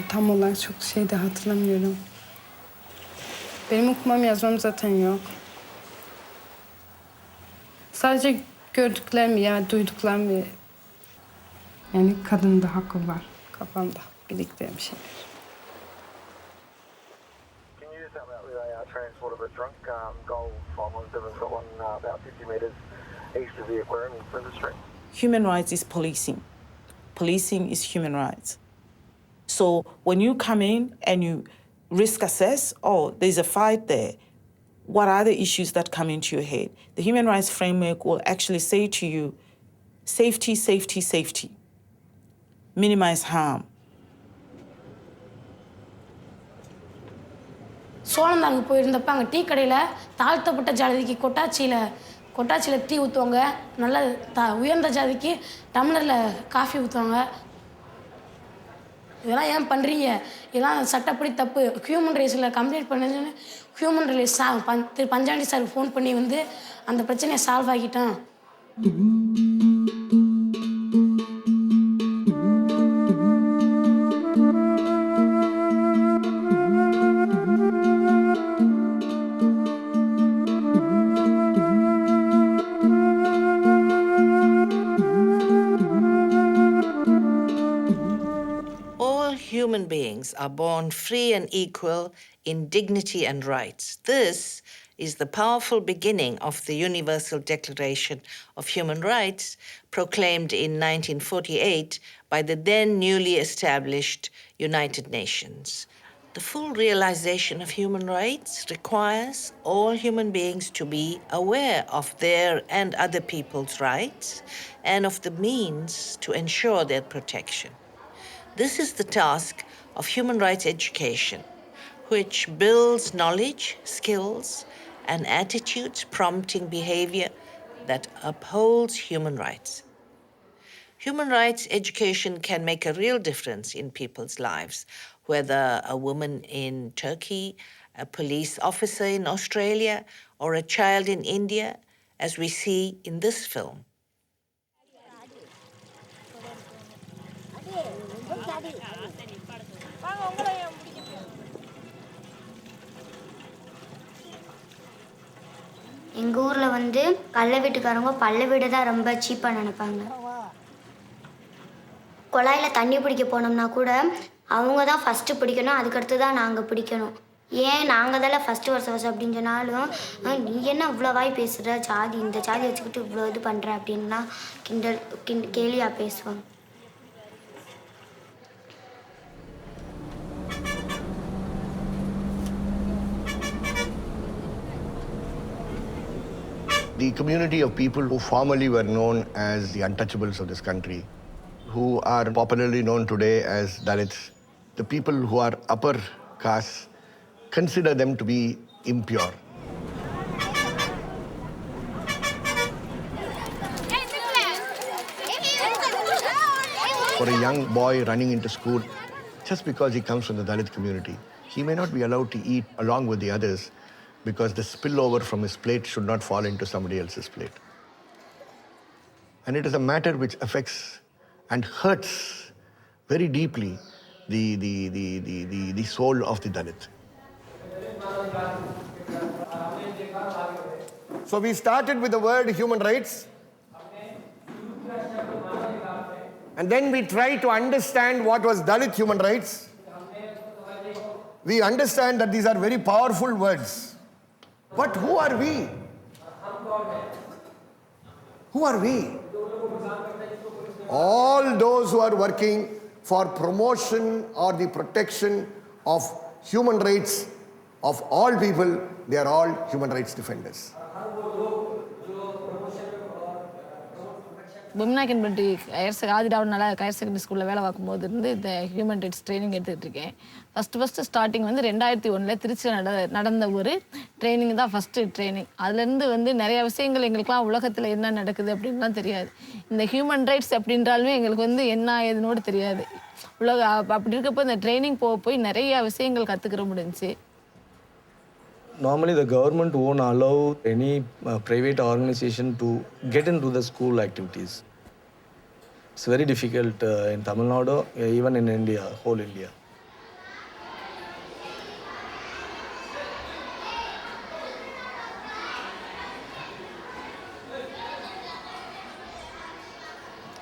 tam olarak çok şey de hatırlamıyorum. Benim okumam yazmam zaten yok. Sadece gördüklerimi yani duyduklarımı yani kadında hakkı var kafamda biriktiren şeyler. Can you just help out with a transport of a drunk goal 517's got one about 50 metres east of the aquarium in Flinders Street? Human rights is policing. Policing is human rights. So when you come in and you risk assess, oh, there's a fight there, what are the issues that come into your head? The human rights framework will actually say to you, safety, safety, safety. Minimize harm. சோழந்தாங்க போயிருந்தப்ப அங்கே tea கடையில் தாழ்த்தப்பட்ட ஜாதிக்கு கொட்டாச்சியில் tea ஊற்றுவாங்க, நல்ல உயர்ந்த ஜாதிக்கு டம்ளரில் coffee ஊற்றுவாங்க. இதெல்லாம் ஏன் பண்ணுறீங்க? இதெல்லாம் சட்டப்படி தப்பு. ஹியூமன் ரைட்ஸில் கம்ப்ளைண்ட் பண்ணுன்னு ஹியூமன் ரைட்ஸ் பஞ்சாண்டி சார் ஃபோன் பண்ணி வந்து அந்த பிரச்சனையை சால்வ் ஆகிட்டான். Human beings are born free and equal in dignity and rights. This is the powerful beginning of the Universal Declaration of Human Rights, proclaimed in 1948 by the then newly established United Nations. The full realization of human rights requires all human beings to be aware of their and other people's rights and of the means to ensure their protection. This is the task of human rights education, which builds knowledge, skills, and attitudes prompting behavior that upholds human rights. Human rights education can make a real difference in people's lives, whether a woman in Turkey, a police officer in Australia, or a child in India, as we see in this film. எங்கள் ஊரில் வந்து கள்ள வீட்டுக்காரங்க பல்ல வீடு தான் ரொம்ப சீப்பாக நினைப்பாங்க. குழாயில் தண்ணி பிடிக்க போனோம்னா கூட அவங்க தான் ஃபஸ்ட்டு பிடிக்கணும், அதுக்கடுத்து தான் நாங்கள் பிடிக்கணும். ஏன் நாங்கள் தானே ஃபஸ்ட்டு வருஷம் அப்படின்னு சொன்னாலும் நீ என்ன இவ்வளோ வாய் பேசுகிற, ஜாதி இந்த ஜாதி வச்சுக்கிட்டு இவ்வளோ இது பண்ணுற அப்படின்லாம் கேலியாக பேசுவாங்க. The community of people who formerly were known as the untouchables of this country, who are popularly known today as Dalits, the people who are upper caste, consider them to be impure. For a young boy running into school, just because he comes from the Dalit community, he may not be allowed to eat along with the others, because the spillover from his plate should not fall into somebody else's plate. And it is a matter which affects and hurts very deeply the soul of the Dalit. So we started with the word human rights, and then we tried to understand what was Dalit human rights. We understand that these are very powerful words. But who are we? Who are we? All those who are working for promotion or the protection of human rights of all people, they are all human rights defenders. Bomnakkanpatti ஆதிராவனால higher secondary ஸ்கூலில் வேலை பார்க்கும்போது இருந்து இந்த human rights training எடுத்துகிட்டு இருக்கேன். First starting வந்து 2001 திருச்சியில் நடந்த ஒரு ட்ரைனிங் தான் ஃபஸ்ட்டு ட்ரைனிங். அதுலேருந்து வந்து நிறையா விஷயங்கள் எங்களுக்குலாம் உலகத்தில் என்ன நடக்குது அப்படின்லாம் தெரியாது. இந்த ஹியூமன் ரைட்ஸ் அப்படின்றாலுமே எங்களுக்கு வந்து என்ன ஏதுனோடு தெரியாது. அப்படி இருக்கப்போ இந்த ட்ரைனிங் போய் நிறையா விஷயங்கள் கற்றுக்கிற முடிஞ்சிச்சு. Normally, the government won't allow any private organization to get into the school activities. It's very difficult in Tamil Nadu, even in India, whole India.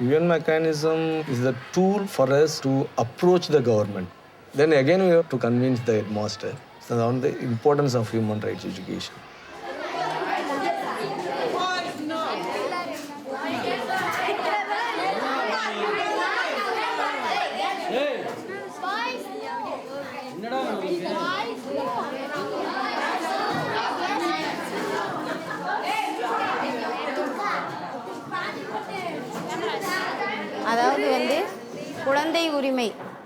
UN mechanism is the tool for us to approach the government. Then again, we have to convince the headmaster on the importance of human rights education. அதாவது வந்து குழந்தை உரிமை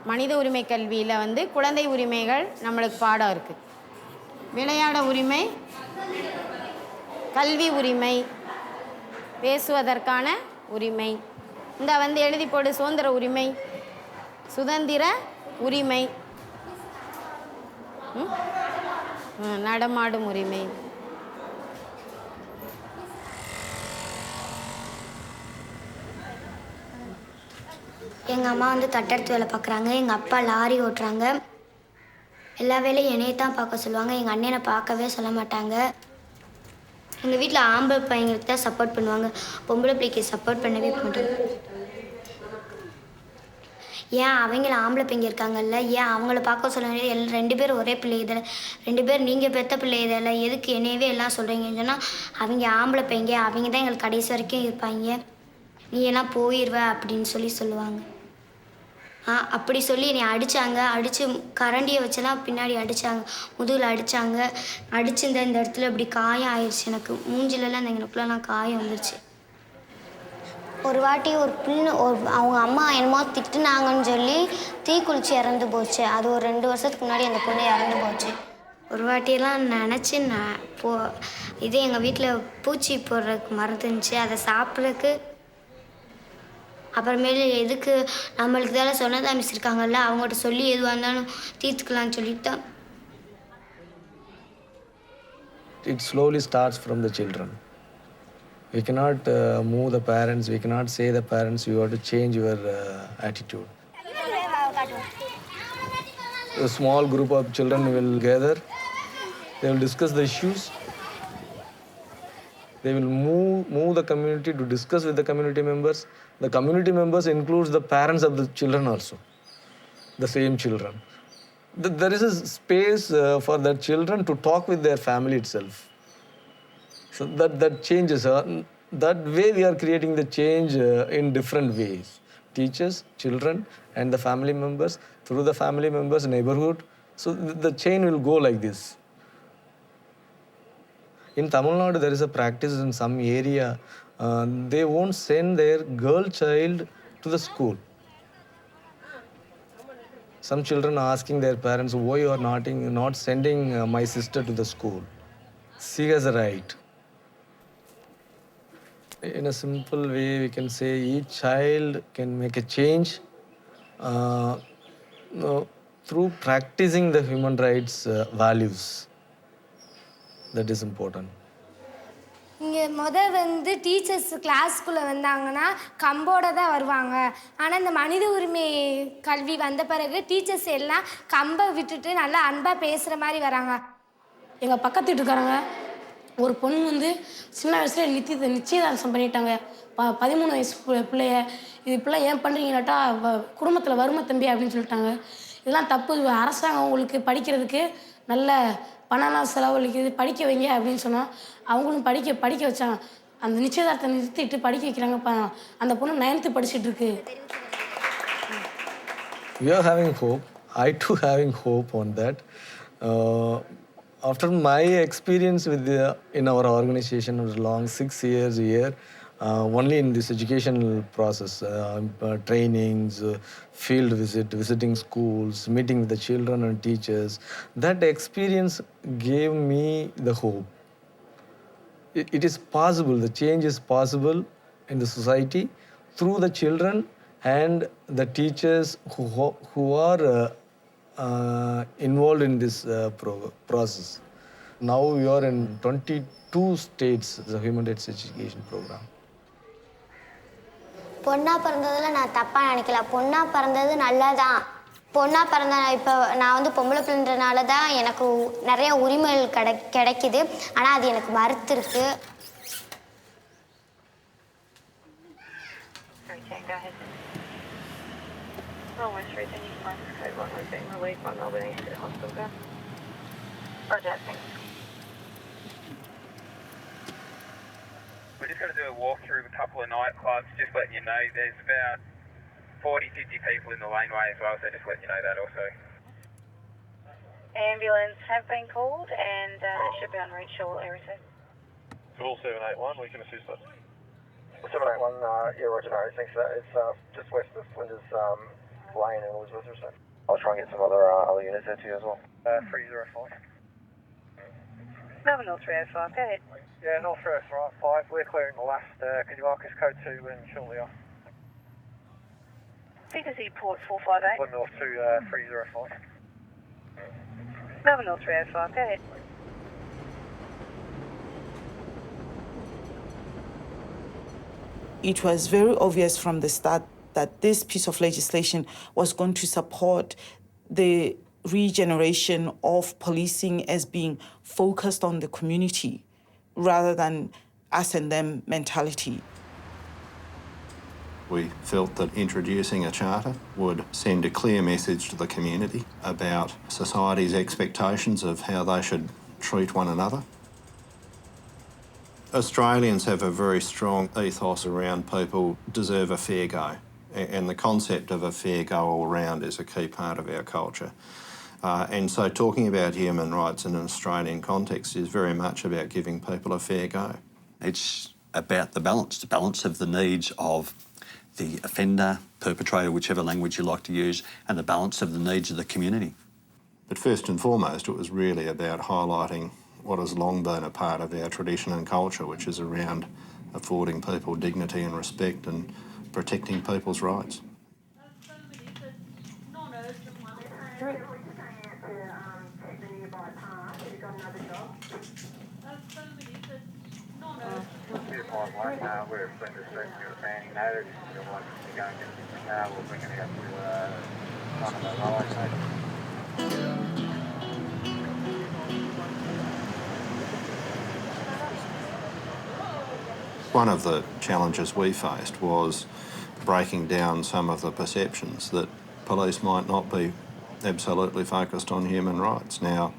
மனித உரிமை கல்வியில் வந்து குழந்தை உரிமைகள் நம்மளுக்கு பாடம் இருக்குது. விளையாட உரிமை, கல்வி உரிமை, பேசுவதற்கான உரிமை, இந்த வந்து எழுதி போடு சுதந்திர உரிமை, சுதந்திர உரிமை, நடமாடும் உரிமை. எங்கள் அம்மா வந்து கட்டடத்து வேலை பார்க்குறாங்க, எங்கள் அப்பா லாரி ஓட்டுறாங்க. எல்லா வேலையும் என்னையை தான் பார்க்க சொல்லுவாங்க, எங்கள் அண்ணனை பார்க்கவே சொல்ல மாட்டாங்க. எங்கள் வீட்டில் ஆம்பளை பையங்களுக்கு தான் சப்போர்ட் பண்ணுவாங்க, பொம்பளை பிள்ளைக்கு சப்போர்ட் பண்ணவே மாட்டாங்க. ஏன் அவங்கள ஆம்பளை பையங்க இருக்காங்கல்ல, ஏன் அவங்கள பார்க்க சொல்ல, ரெண்டு பேரும் ஒரே பிள்ளை இதில், ரெண்டு பேர் நீங்கள் பெற்ற பிள்ளை இதில், எதுக்கு என்னையவே எல்லாம் சொல்கிறீங்கன்னு சொன்னால் அவங்க ஆம்பளை பையங்க, அவங்க தான் எங்களுக்கு கடைசி வரைக்கும் இருப்பாங்க, நீ எல்லாம் போயிடுவ அப்படின்னு சொல்லுவாங்க. அப்படி சொல்லி என்னை அடித்தாங்க. அடித்து கரண்டியை வச்செல்லாம் பின்னாடி அடித்தாங்க, முதுகில் அடித்தாங்க. அடித்து இந்த இடத்துல இப்படி காயம் ஆயிடுச்சு, எனக்கு மூஞ்சிலெல்லாம் இந்த எனக்குலாம் காயம் வந்துருச்சு. ஒரு வாட்டி ஒரு பிள்ளை அவங்க அம்மா என்னமோ திட்டுனாங்கன்னு சொல்லி தீக்குளிச்சு இறந்து போச்சு. அது ஒரு 2 வருஷத்துக்கு முன்னாடி அந்த பொண்ணு இறந்து போச்சு. ஒரு வாட்டியெல்லாம் நினச்சி இதே எங்கள் வீட்டில் பூச்சி போடுறதுக்கு மருந்து இருந்துச்சு, அதை சாப்பிட்றதுக்கு அப்புறமேலு எதுக்கு நம்மளுக்கு தான் சொன்னதா மிஸ் இருக்காங்கல்ல, அவங்கள்ட்ட சொல்லி எதுவாக இருந்தாலும் தீர்த்துக்கலான்னு சொல்லிட்டு தான். It slowly starts from the children. We cannot move the parents, we cannot say the parents, you have to change your attitude. A small group of children will gather, they will discuss the issues. They will move the community to discuss with the community members. The community members includes the parents of the children also, the same children. There is a space for the children to talk with their family itself. So that changes. That way we are creating the change in different ways. Teachers, children, and the family members, through the family members, neighborhood. So the chain will go like this. In Tamil Nadu, there is a practice in some area, they won't send their girl child to the school. Some children are asking their parents, why you are not sending my sister to the school? She has a right. In a simple way, we can say each child can make a change through practicing the human rights values. That is important. இங்கே வந்து teachers கிளாஸ்க்குள்ளே வந்தாங்கன்னா கம்போட தான் வருவாங்க. ஆனால் இந்த மனித உரிமை கல்வி வந்த பிறகு டீச்சர்ஸ் எல்லாம் கம்பை விட்டுட்டு நல்லா அன்பாக பேசுகிற மாதிரி வராங்க. எங்கள் பக்கத்து வீட்டுக்காரங்க ஒரு பொண்ணு வந்து சின்ன வயசுல நிச்சயதார்த்தம் பண்ணிட்டாங்க. 13 வயசு பிள்ளைய. இது இப்படிலாம் ஏன் பண்ணுறீங்கன்னாட்டா குடும்பத்தில் வரும தம்பி அப்படின்னு சொல்லிட்டாங்க. இதெல்லாம் தப்பு, அரசாங்கம் உங்களுக்கு படிக்கிறதுக்கு நல்ல பணம்லாம் செலவழிக்குது, படிக்க வைங்க அப்படின்னு சொன்னால் அவங்களும் படிக்க வச்சாங்க. அந்த நிச்சயதார்த்தத்தை நிறுத்திட்டு படிக்க வைக்கிறாங்க. அந்த பொண்ணு 9th படிச்சுட்டு இருக்கு. We are having hope. I too having hope on that. After my experience in our organization was long 6 years here, only in this educational process, trainings, field visiting schools, meeting with the children and teachers, that experience gave me the hope. It is possible, the change is possible in the society through the children and the teachers who are involved in this process. Now we are in 22 states, the human rights education program. பொண்ணா பிறந்ததில் நான் தப்பாக நினைக்கல. பொண்ணா பிறந்தது நல்லதான். பொண்ணா பிறந்த இப்போ நான் வந்து பொம்பளை பிள்ளைன்றனால தான் எனக்கு நிறைய உரிமைகள் கிடைக்குது. ஆனால் அது எனக்கு மறுத்துருக்கு. Go ahead. Oh, West Street, then you can find this code 1 was being relieved by Melbourne East to hospital. Go. Roger, thanks. We're just going to do a walkthrough of a couple of nightclubs, just letting you know there's about 40, 50 people in the laneway as well, so just letting you know that also. Ambulance have been called and should be on route all area. Call 781, we can assist us. 781, yeah, roger, no, thanks for that. It's just west of Flinders Lane and Elizabeth or so. I'll try and get some other units there to you as well. 305. Melbourne North 305, go ahead. Yeah, North 305, we're clearing the last. Could you mark us code 2 and shortly off? Frequency port 458. Melbourne North 305. Melbourne North 305, go ahead. It was very obvious from the start that this piece of legislation was going to support the regeneration of policing as being focused on the community rather than us and them mentality. We felt that introducing a charter would send a clear message to the community about society's expectations of how they should treat one another. Australians have a very strong ethos around people deserve a fair go, and the concept of a fair go all round is a key part of our culture. And so talking about human rights in an Australian context is very much about giving people a fair go. It's about the balance of the needs of the offender, perpetrator, whichever language you like to use, and the balance of the needs of the community. But first and foremost, it was really about highlighting what has long been a part of our tradition and culture, which is around affording people dignity and respect and protecting people's rights. We're Flinders Street, you're fanning notice, you're going to go and now we'll bring it out to one of the lines. One of the challenges we faced was breaking down some of the perceptions that police might not be absolutely focused on human rights. Now,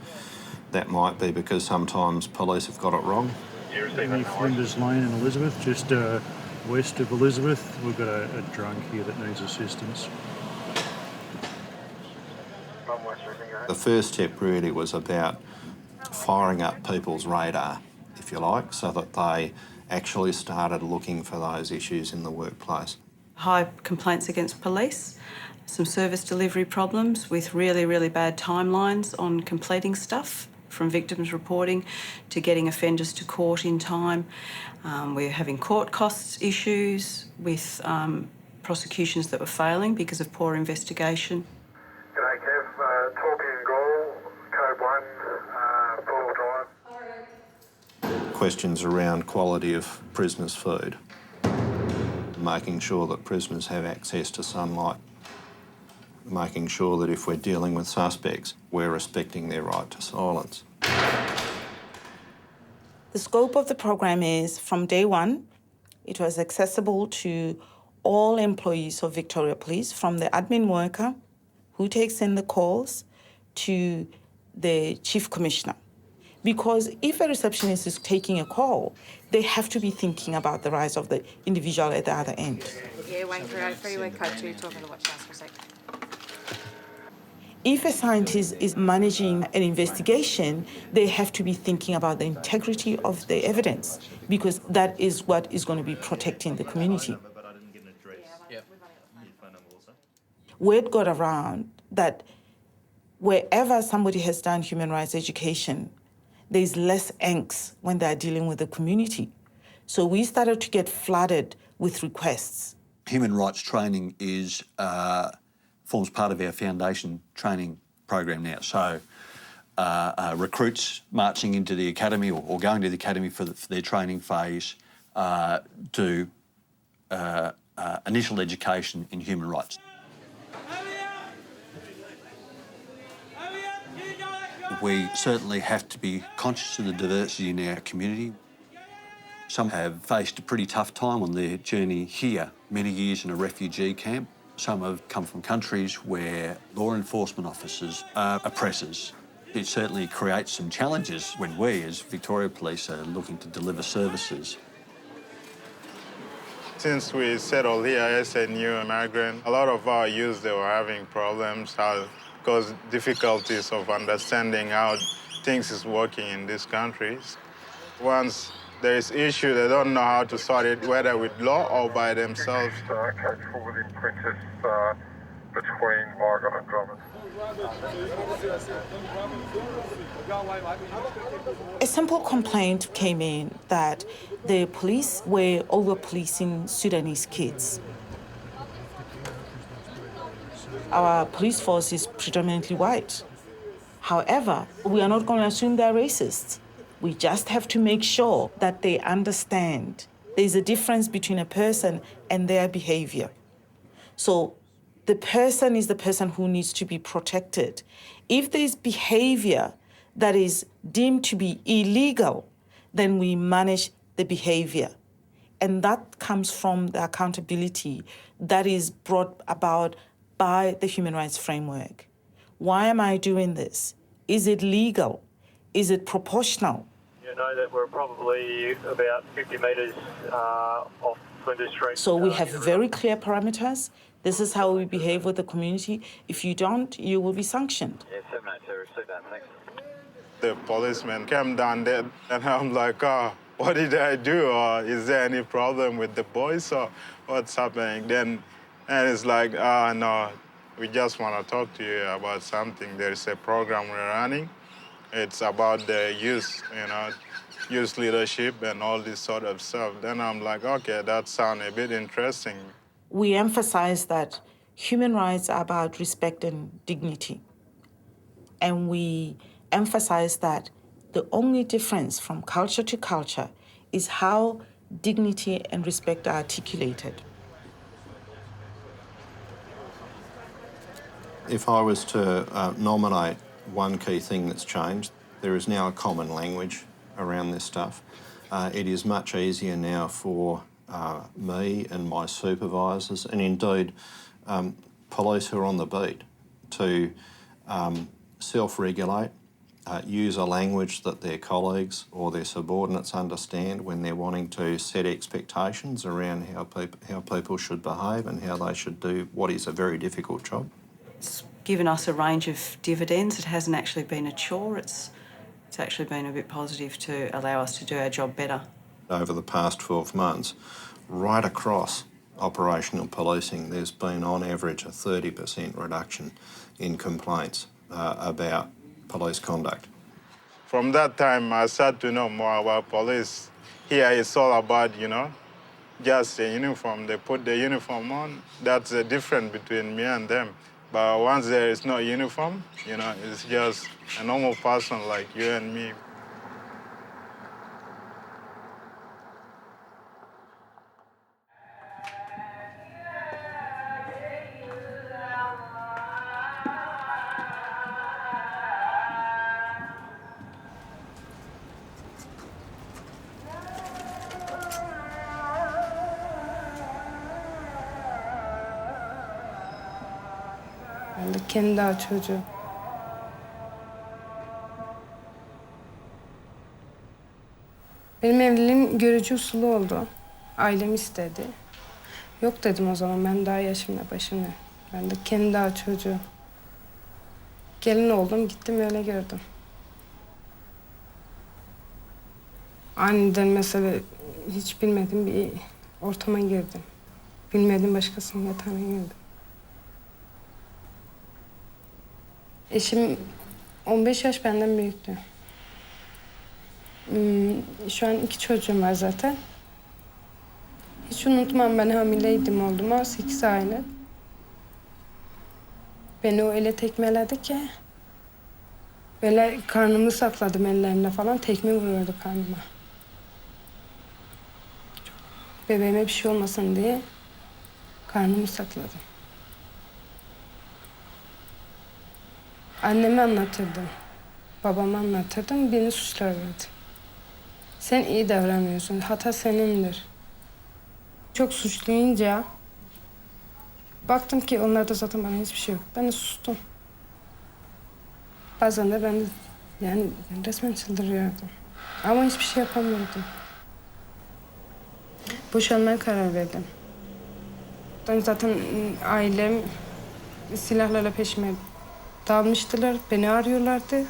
that might be because sometimes police have got it wrong. Flinders Lane in Elizabeth, just west of Elizabeth, we've got a drunk here that needs assistance. The first step really was about firing up people's radar, if you like, so that they actually started looking for those issues in the workplace. High complaints against police, some service delivery problems with really, really bad timelines on completing stuff, from victims reporting to getting offenders to court in time. We're having court costs issues with prosecutions that were failing because of poor investigation. G'day Kev, Torpy and Gall, code 1, Portal Drive. Questions around quality of prisoners' food, making sure that prisoners have access to sunlight, making sure that if we're dealing with suspects, we're respecting their right to silence. The scope of the program is, from day one, it was accessible to all employees of Victoria Police, from the admin worker who takes in the calls to the Chief Commissioner. Because if a receptionist is taking a call, they have to be thinking about the rights of the individual at the other end. Yeah, waiting for our freeway code 2, talking to watch house for a second. If a scientist is managing an investigation, they have to be thinking about the integrity of the evidence, because that is what is going to be protecting the community. Word got around that wherever somebody has done human rights education, there's less angst when they're dealing with the community. So we started to get flooded with requests. Human rights training is forms part of our foundation training program now. So recruits marching into the academy or going to the academy for their training phase do initial education in human rights. We certainly have to be conscious of the diversity in our community. Some have faced a pretty tough time on their journey here, many years in a refugee camp. Some have come from countries where law enforcement officers are oppressors. It certainly creates some challenges when we, as Victoria Police, are looking to deliver services. Since we settled here as a new immigrant, a lot of our youth, they were having problems, because difficulties of understanding how things is working in these countries. Once there is issue, they don't know how to sort it, whether with law or by themselves. Code forwarding printers between Margaret and Drummond. A simple complaint came in that the police were over-policing Sudanese kids. Our police force is predominantly white. However, we are not going to assume they're racist. We just have to make sure that they understand there's a difference between a person and their behavior. So the person is the person who needs to be protected. If there's behavior that is deemed to be illegal, then we manage the behavior. And that comes from the accountability that is brought about by the human rights framework. Why am I doing this? Is it legal? Is it proportional? You know that we're probably about 50 metres off Flinders Street. So we have very clear parameters. This is how we behave with the community. If you don't, you will be sanctioned. Yeah, 782, receive that, thanks. The policeman came down there, and I'm like, oh, what did I do? Or is there any problem with the boys, or what's happening? Then, and it's like, no, we just want to talk to you about something. There's a program we're running. It's about the youth, youth leadership and all this sort of stuff. Then I'm like, okay, that sounds a bit interesting. We emphasize that human rights are about respect and dignity. And we emphasize that the only difference from culture to culture is how dignity and respect are articulated. If I was to nominate one key thing that's changed, there is now a common language around this stuff. It is much easier now for me and my supervisors, and indeed police who are on the beat, to self-regulate, use a language that their colleagues or their subordinates understand when they're wanting to set expectations around how people should behave and how they should do what is a very difficult job. It's given us a range of dividends. It hasn't actually been a chore. It's actually been a bit positive to allow us to do our job better. Over the past 12 months, right across operational policing, there's been on average a 30% reduction in complaints about police conduct. From that time, I started to know more about police. Here it's all about, just a uniform. They put the uniform on. That's the difference between me and them. But once there is no uniform, it's just a normal person like you and me. Ben de kendi daha çocuğu. Benim evliliğim görücü usulü oldu. Ailem istedi. Yok dedim o zaman, ben daha yaşımda başımda. Ben de kendi daha çocuğu. Gelin oldum, gittim öyle gördüm. Aniden mesela hiç bilmediğim bir ortama girdim. Bilmediğim başkasının yatağına girdim. Eşim 15 yaş benden büyüktü. Şu an 2 çocuğum var zaten. Hiç unutmam, ben hamileydim olduğuma 8 aylık. Beni o öyle tekmeledi ki. Böyle karnımı sakladım ellerimle falan, tekme vuruyordu karnıma. Bebeğime bir şey olmasın diye karnımı sakladım. Anneme anlatırdım, babama anlatırdım, beni suçlarlardı. Sen iyi davranmıyorsun. Hata senindir. Çok suçlayınca baktım ki onlarda zaten bana hiçbir şey yok. Ben de sustum. Bazen de ben de yani resmen çıldırıyordum. Ama hiçbir şey yapamıyordum. Boşanmaya karar verdim. Ben zaten ailem silahlarla peşime dalmıştılar. Beni arıyorlardı.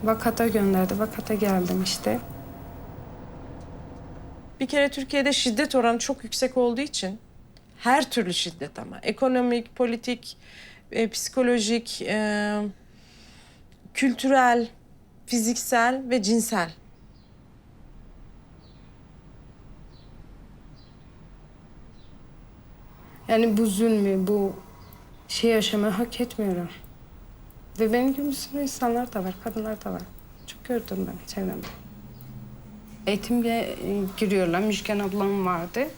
Vakata gönderdi. Vakata geldim işte. Bir kere Türkiye'de şiddet oranı çok yüksek olduğu için her türlü şiddet ama ekonomik, politik, psikolojik, kültürel, fiziksel ve cinsel. Yani bu zulmü, bu şey yaşamayı hak etmiyorum. Ve benim gibi bir sürü insanlar da var, kadınlar da var. Çok gördüm ben çevremde. Eğitimle giriyorlar. Müjgan ablam vardı.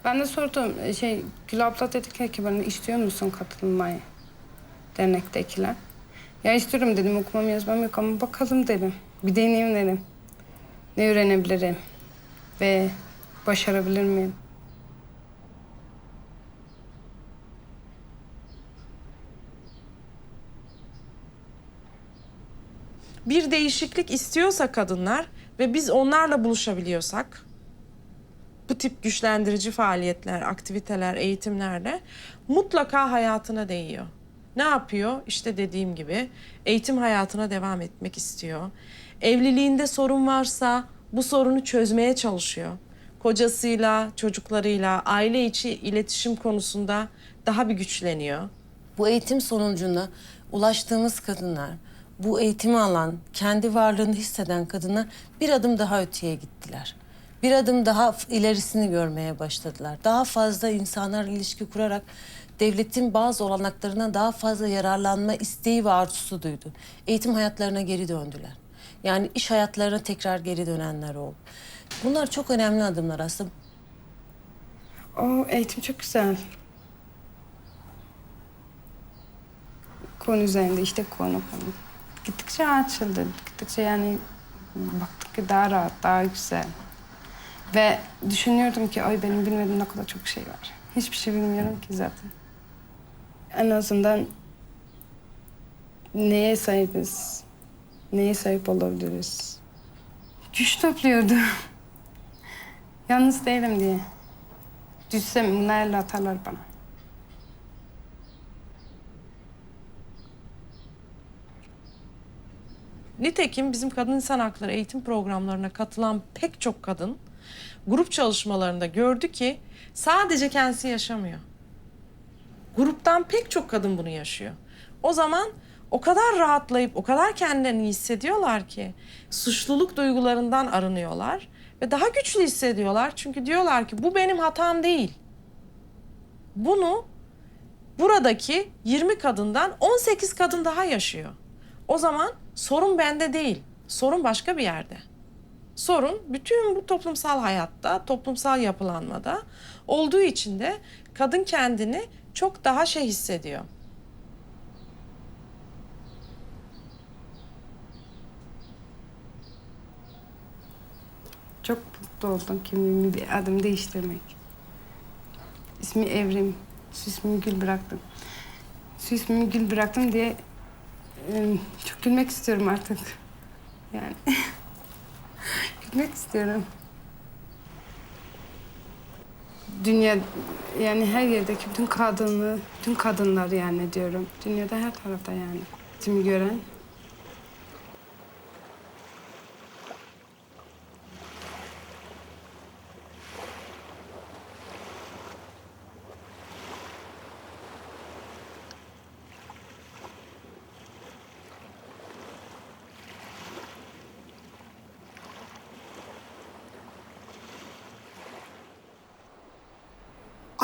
Ben de sordum. Gül abla dedi ki bana istiyor musun katılmayı? Dernektekiler. Ya istiyorum dedim. Okumam yazmam yok ama bakalım dedim. Bir deneyeyim dedim. Ne öğrenebilirim? Ve başarabilir miyim? Bir değişiklik istiyorsa kadınlar ve biz onlarla buluşabiliyorsak bu tip güçlendirici faaliyetler, aktiviteler, eğitimlerle mutlaka hayatına değiyor. Ne yapıyor? İşte dediğim gibi eğitim hayatına devam etmek istiyor. Evliliğinde sorun varsa bu sorunu çözmeye çalışıyor. Kocasıyla, çocuklarıyla, aile içi iletişim konusunda daha bir güçleniyor. Bu eğitim sonucunda ulaştığımız kadınlar, bu eğitimi alan, kendi varlığını hisseden kadınlar bir adım daha öteye gittiler. Bir adım daha ilerisini görmeye başladılar. Daha fazla insanlarla ilişki kurarak devletin bazı olanaklarından daha fazla yararlanma isteği ve arzusu duydu. Eğitim hayatlarına geri döndüler. Yani iş hayatlarına tekrar geri dönenler oldu. Bunlar çok önemli adımlar aslında. O eğitim çok güzel. Konu üzerinde işte konu. Gittikçe açıldı. Gittikçe yani baktık ki daha rahat, daha güzel. Ve düşünüyordum ki ay benim bilmediğim ne kadar çok şey var. Hiçbir şey bilmiyorum ki zaten. En azından neye sahibiz? Neye sahip olabiliriz? Güç topluyordum. Yalnız değilim diye. Düşsem bunlarla atarlar bana. Nitekim bizim kadın insan hakları eğitim programlarına katılan pek çok kadın grup çalışmalarında gördü ki sadece kendisi yaşamıyor. Gruptan pek çok kadın bunu yaşıyor. O zaman o kadar rahatlayıp o kadar kendilerini iyi hissediyorlar ki suçluluk duygularından arınıyorlar ve daha güçlü hissediyorlar. Çünkü diyorlar ki bu benim hatam değil. Bunu buradaki 20 kadından 18 kadın daha yaşıyor. O zaman sorun bende değil, sorun başka bir yerde. Sorun bütün bu toplumsal hayatta, toplumsal yapılanmada olduğu için de kadın kendini çok daha hissediyor. Çok mutlu oldum kimliğimi bir adım değiştirmek. İsmi Evrim, şu ismimi Gül bıraktım. Şu ismimi Gül bıraktım diye çok gülmek istiyorum artık. Yani gülmek istiyorum. Dünya yani her yerdeki bütün kadınlar yani diyorum. Dünyada her tarafta yani. Kimi gören.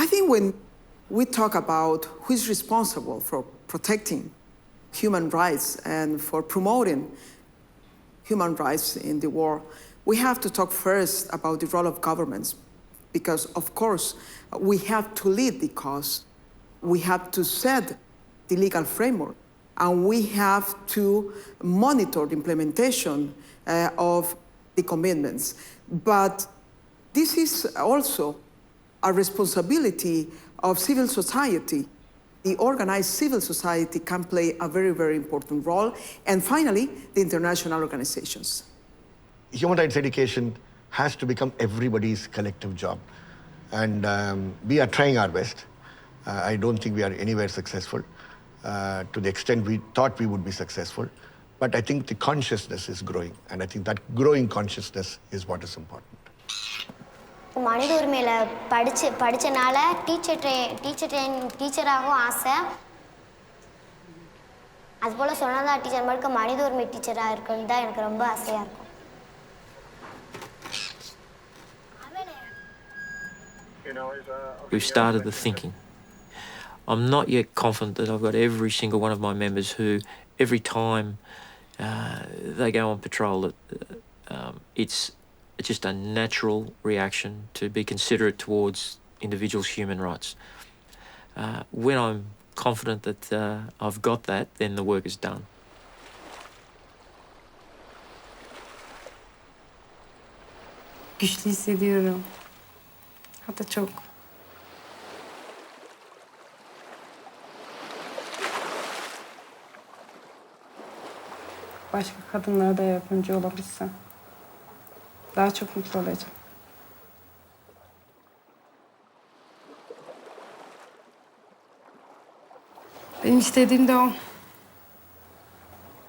I think when we talk about who is responsible for protecting human rights and for promoting human rights in the world, we have to talk first about the role of governments, because of course we have to lead the cause. We have to set the legal framework. and we have to monitor the implementation of the commitments. But this is also a responsibility of civil society. The organized civil society can play a very, very important role. And finally, the international organizations. Human rights education has to become everybody's collective job. And we are trying our best. I don't think we are anywhere successful to the extent we thought we would be successful. But I think the consciousness is growing. And I think that growing consciousness is what is important. மனித உரிமையில் படித்தனால டீச்சராகவும் ஆசை. அதுபோல் சொன்னதா teacher மாதிரி மனித உரிமை டீச்சராக இருக்கிறது தான் எனக்கு ரொம்ப ஆசையாக இருக்கும். We've started the thinking. I'm not yet confident that I've got every single one of my members who, every time they go on patrol, it's just a natural reaction to be considerate towards individuals' human rights. When I'm confident that I've got that, then the work is done. Güçlü hissediyorum. Hatta çok. Başka kadınlara da yardımcı olabilsem daha çok mutlu olacağım. Benim istediğim de o.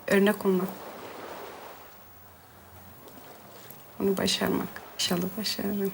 Örnek olmak. Onu başarmak. İnşallah başarırım.